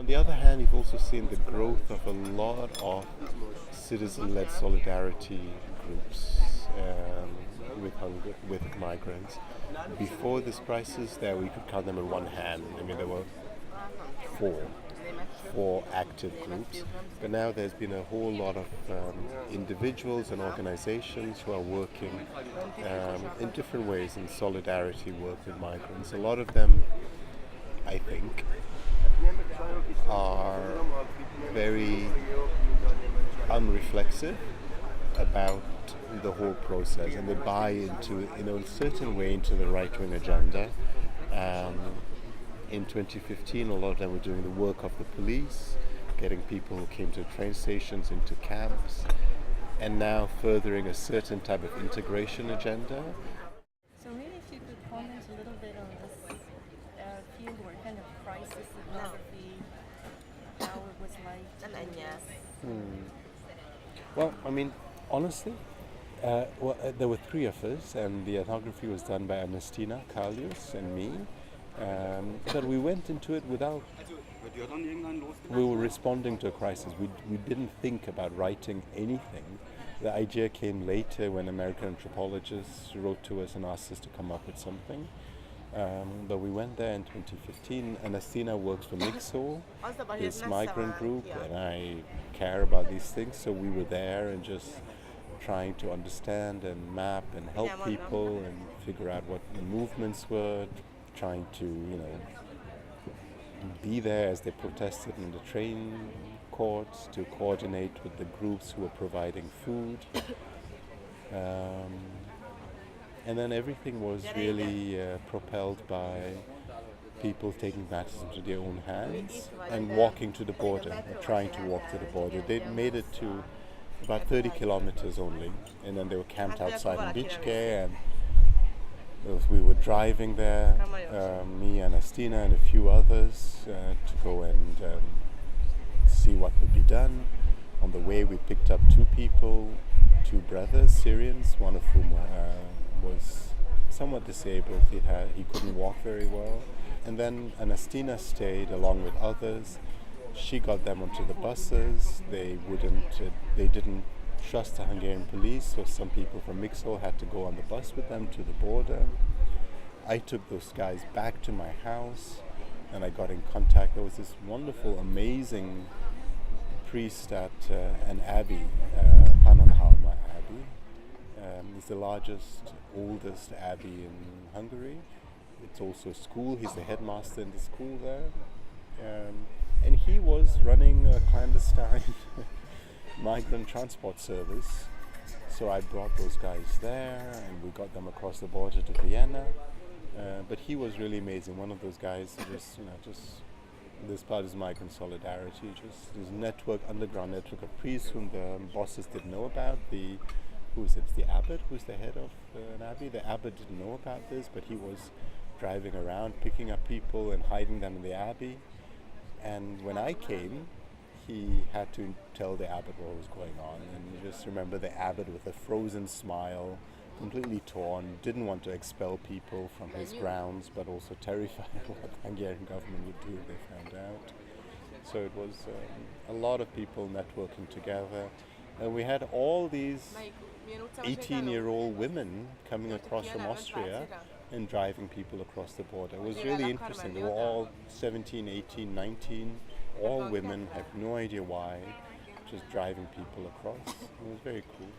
the other hand, you've also seen the growth of a lot of citizen-led solidarity groups with migrants. Before this crisis, there we could count them on one hand. I mean, there were four active groups, but now there's been a whole lot of individuals and organizations who are working in different ways in solidarity work with migrants. A lot of them, I think, are very unreflexive about the whole process, and they buy into, in a certain way, into the right-wing agenda. In 2015, a lot of them were doing the work of the police, getting people who came to train stations into camps, and now furthering a certain type of integration agenda. So maybe if you could comment a little bit on this field or kind of crisis ethnography, how it was like. Well, I mean, honestly, there were three of us, and the ethnography was done by Ernestina, Carlius, and me. But we went into it without. We were responding to a crisis. We didn't think about writing anything. The idea came later when American anthropologists wrote to us and asked us to come up with something. But we went there in 2015. Ernestina works for Mixo, this migrant group, and I care about these things. So we were there and just trying to understand and map and help people and figure out what the movements were, trying to, be there as they protested in the train courts, to coordinate with the groups who were providing food. And then everything was really propelled by people taking matters into their own hands and walking to the border, or trying to walk to the border. They made it to about 30 kilometers only, and then they were camped outside in Bichke, and we were driving there, me and Estina and a few others, to go and see what could be done. On the way we picked up two brothers, Syrians, one of whom was somewhat disabled. He couldn't walk very well. And then Ernestina stayed along with others. She got them onto the buses. They didn't trust the Hungarian police, so some people from Mixo had to go on the bus with them to the border. I took those guys back to my house, and I got in contact. There was this wonderful, amazing priest at an abbey, Pannonhalma Abbey. It's the largest, oldest abbey in Hungary. It's also a school. He's the headmaster in the school there. And he was running a clandestine migrant transport service. So I brought those guys there, and we got them across the border to Vienna. But he was really amazing. One of those guys just this part is migrant solidarity, just this network, underground network of priests whom the bosses didn't know about. It's the abbot who's the head of an abbey. The abbot didn't know about this, but he was driving around, picking up people and hiding them in the abbey. And when I came, he had to tell the abbot what was going on. And you just remember the abbot with a frozen smile, completely torn, didn't want to expel people from his grounds, but also terrified of what the Hungarian government would do if they found out. So it was a lot of people networking together. And we had all these 18-year-old women coming across from Austria and driving people across the border. It was really interesting. They were all 17, 18, 19, all women, have no idea why, just driving people across. It was very cool.